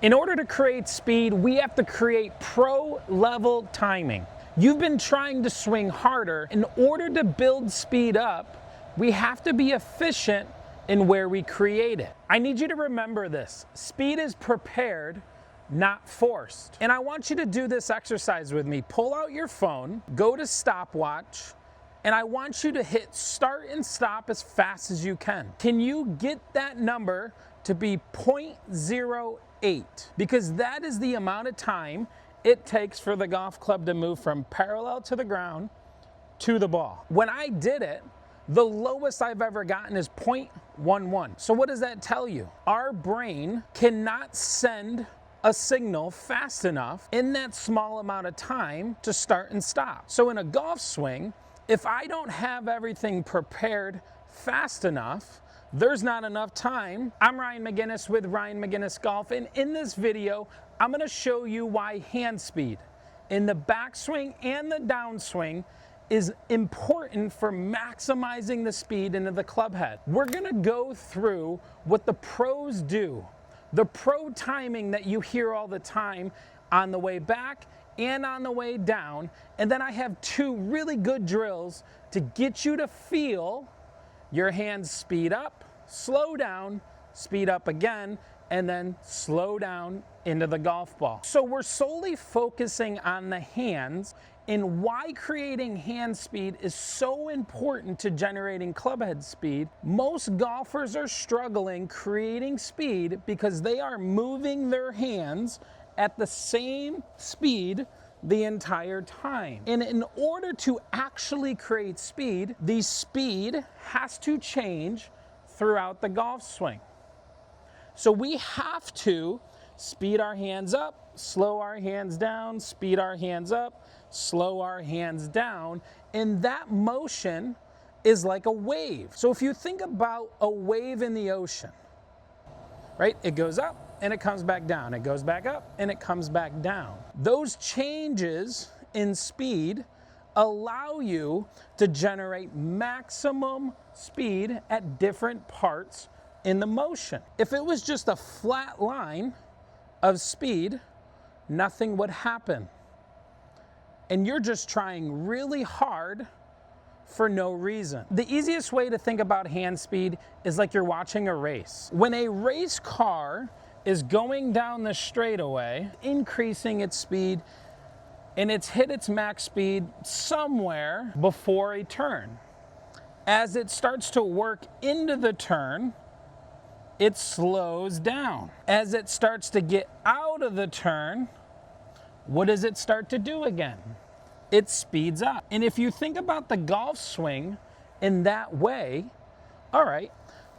In order to create speed, we have to create pro-level timing. You've been trying to swing harder. In order to build speed up, we have to be efficient in where we create it. I need you to remember this. Speed is prepared, not forced. And I want you to do this exercise with me. Pull out your phone, go to stopwatch, and I want you to hit start and stop as fast as you can. Can you get that number to be 0.08? Because that is the amount of time it takes for the golf club to move from parallel to the ground to the ball. When I did it, the lowest I've ever gotten is 0.11. So what does that tell you? Our brain cannot send a signal fast enough in that small amount of time to start and stop. So in a golf swing, if I don't have everything prepared fast enough, there's not enough time. I'm Ryan McGinnis with Ryan McGinnis Golf, and in this video, I'm gonna show you why hand speed in the backswing and the downswing is important for maximizing the speed into the club head. We're gonna go through what the pros do, the pro timing that you hear all the time on the way back and on the way down, and then I have two really good drills to get you to feel your hands speed up, slow down, speed up again, and then slow down into the golf ball. So we're solely focusing on the hands and why creating hand speed is so important to generating clubhead speed. Most golfers are struggling creating speed because they are moving their hands at the same speed the entire time. And in order to actually create speed, the speed has to change throughout the golf swing. So we have to speed our hands up, slow our hands down, speed our hands up, slow our hands down, and that motion is like a wave. So if you think about a wave in the ocean, right? It goes up and it comes back down. It goes back up and it comes back down. Those changes in speed allow you to generate maximum speed at different parts in the motion. If it was just a flat line of speed, nothing would happen. And you're just trying really hard for no reason. The easiest way to think about hand speed is like you're watching a race. When a race car is going down the straightaway, increasing its speed, and it's hit its max speed somewhere before a turn. As it starts to work into the turn, it slows down. As it starts to get out of the turn, what does it start to do again? It speeds up. And if you think about the golf swing in that way, all right,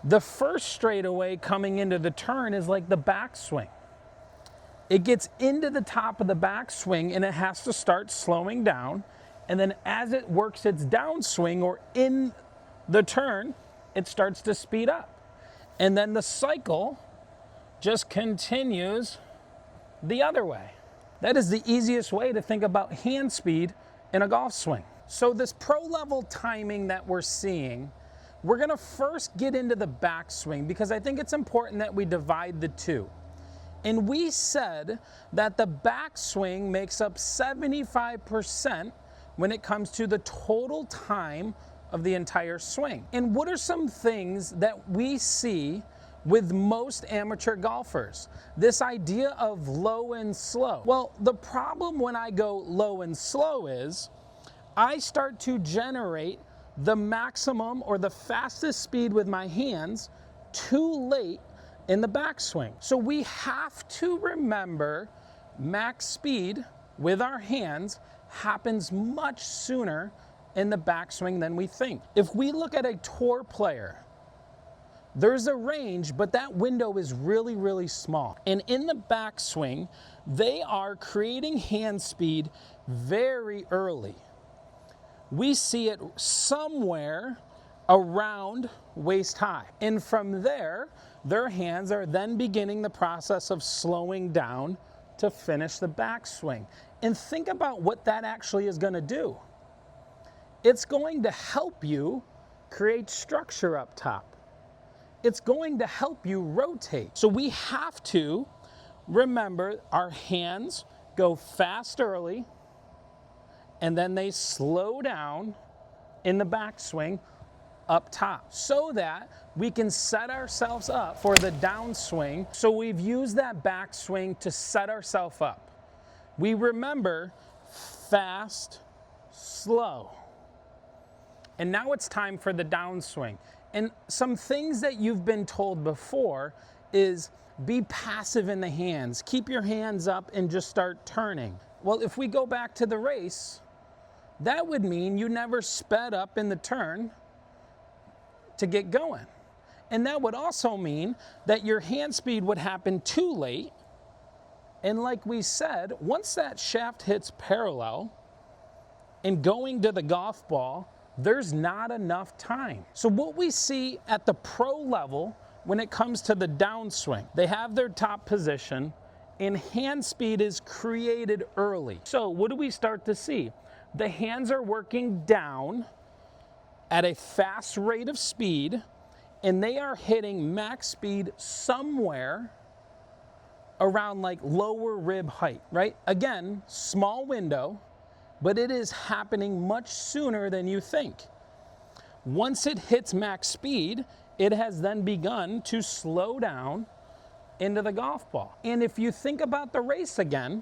the first straightaway coming into the turn is like the backswing. It gets into the top of the backswing and it has to start slowing down. And then as it works its downswing or in the turn, it starts to speed up. And then the cycle just continues the other way. That is the easiest way to think about hand speed in a golf swing. So this pro level timing that we're seeing, we're gonna first get into the backswing because I think it's important that we divide the two. And we said that the backswing makes up 75% when it comes to the total time of the entire swing. And what are some things that we see with most amateur golfers? This idea of low and slow. Well, the problem when I go low and slow is I start to generate the maximum or the fastest speed with my hands too late in the backswing. So we have to remember max speed with our hands happens much sooner in the backswing than we think. If we look at a tour player, there's a range, but that window is really, really small. And in the backswing, they are creating hand speed very early. We see it somewhere around waist high. And from there, their hands are then beginning the process of slowing down to finish the backswing. And think about what that actually is gonna do. It's going to help you create structure up top. It's going to help you rotate. So we have to remember, our hands go fast early, and then they slow down in the backswing up top so that we can set ourselves up for the downswing. So we've used that backswing to set ourselves up. We remember fast, slow. And now it's time for the downswing. And some things that you've been told before is be passive in the hands. Keep your hands up and just start turning. Well, if we go back to the race, that would mean you never sped up in the turn to get going. And that would also mean that your hand speed would happen too late. And like we said, once that shaft hits parallel and going to the golf ball, there's not enough time. So what we see at the pro level when it comes to the downswing, they have their top position and hand speed is created early. So what do we start to see? The hands are working down at a fast rate of speed, and they are hitting max speed somewhere around like lower rib height, right? Again, small window, but it is happening much sooner than you think. Once it hits max speed, it has then begun to slow down into the golf ball. And if you think about the race again,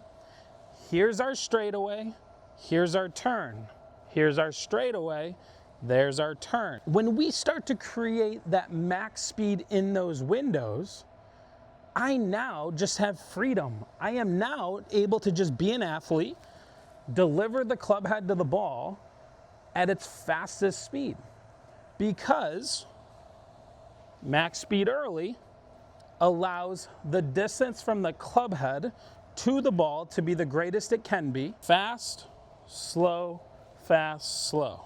here's our straightaway, here's our turn, here's our straightaway, there's our turn. When we start to create that max speed in those windows, I now just have freedom. I am now able to just be an athlete, deliver the club head to the ball at its fastest speed, because max speed early allows the distance from the club head to the ball to be the greatest it can be. Fast, slow, fast, slow.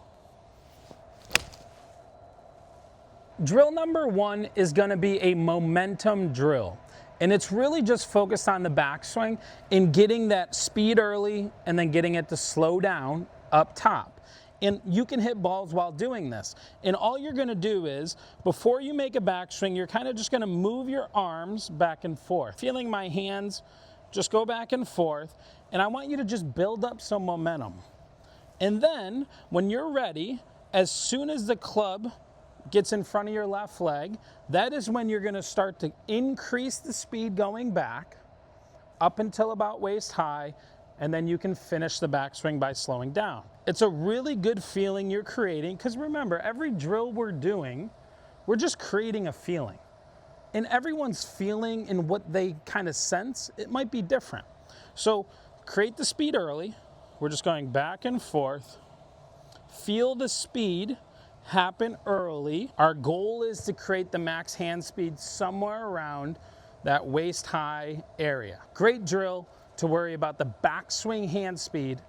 Drill number one is going to be a momentum drill. And it's really just focused on the backswing and getting that speed early and then getting it to slow down up top. And you can hit balls while doing this. And all you're going to do is, before you make a backswing, you're kind of just going to move your arms back and forth. Feeling my hands just go back and forth. And I want you to just build up some momentum. And then when you're ready, as soon as the club gets in front of your left leg, that is when you're going to start to increase the speed going back up until about waist high, and then you can finish the backswing by slowing down. It's a really good feeling you're creating, because remember, every drill we're doing, we're just creating a feeling. And everyone's feeling and what they kind of sense, it might be different. So create the speed early. We're just going back and forth. Feel the speed happen early. Our goal is to create the max hand speed somewhere around that waist high area. Great drill to worry about the backswing hand speed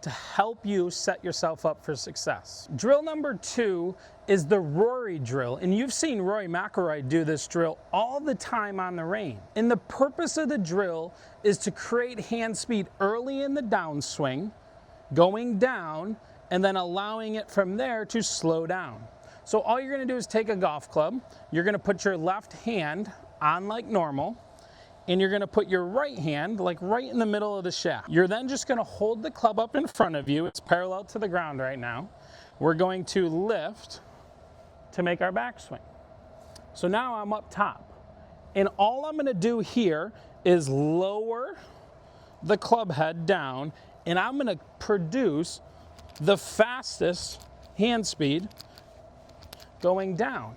to help you set yourself up for success. Drill number two is the Rory drill. And you've seen Rory McIlroy do this drill all the time on the range. And the purpose of the drill is to create hand speed early in the downswing, going down, and then allowing it from there to slow down. So all you're gonna do is take a golf club, you're gonna put your left hand on like normal, and you're gonna put your right hand like right in the middle of the shaft. You're then just gonna hold the club up in front of you. It's parallel to the ground right now. We're going to lift to make our backswing. So now I'm up top. And all I'm gonna do here is lower the club head down, and I'm gonna produce the fastest hand speed going down.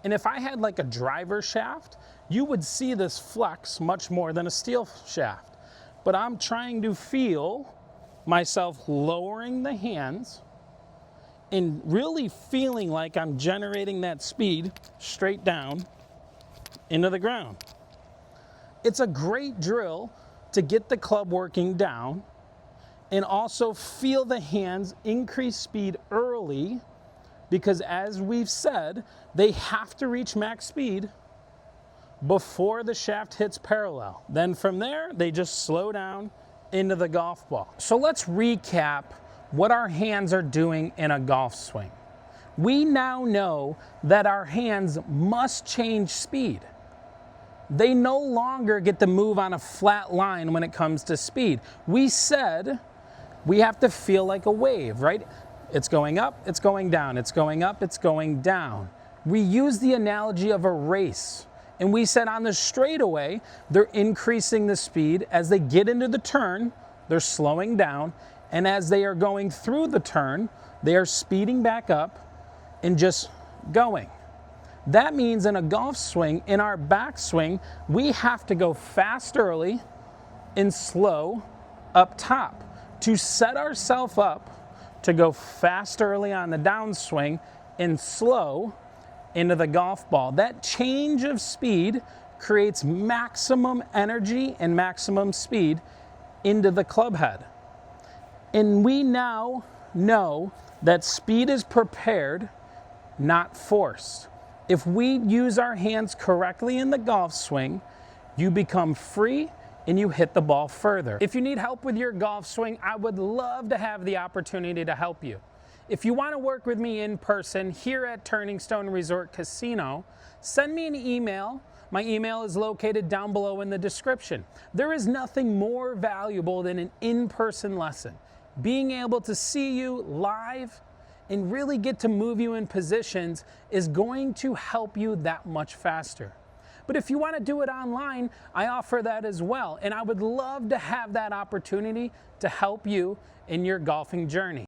And if I had like a driver shaft, you would see this flex much more than a steel shaft. But I'm trying to feel myself lowering the hands and really feeling like I'm generating that speed straight down into the ground. It's a great drill to get the club working down and also feel the hands increase speed early, because as we've said, they have to reach max speed before the shaft hits parallel. Then from there, they just slow down into the golf ball. So let's recap what our hands are doing in a golf swing. We now know that our hands must change speed. they no longer get to move on a flat line when it comes to speed. We said we have to feel like a wave, right? It's going up, it's going down, it's going up, it's going down. We use the analogy of a race. And we said on the straightaway, they're increasing the speed. As they get into the turn, they're slowing down. And as they are going through the turn, they are speeding back up and just going. That means in a golf swing, in our backswing, we have to go fast early and slow up top to set ourselves up to go fast early on the downswing and slow into the golf ball. That change of speed creates maximum energy and maximum speed into the club head. And we now know that speed is prepared, not forced. If we use our hands correctly in the golf swing, you become free and you hit the ball further. If you need help with your golf swing, I would love to have the opportunity to help you. If you want to work with me in person here at Turning Stone Resort Casino, send me an email. My email is located down below in the description. There is nothing more valuable than an in-person lesson. Being able to see you live and really get to move you in positions is going to help you that much faster. But if you want to do it online, I offer that as well. And I would love to have that opportunity to help you in your golfing journey.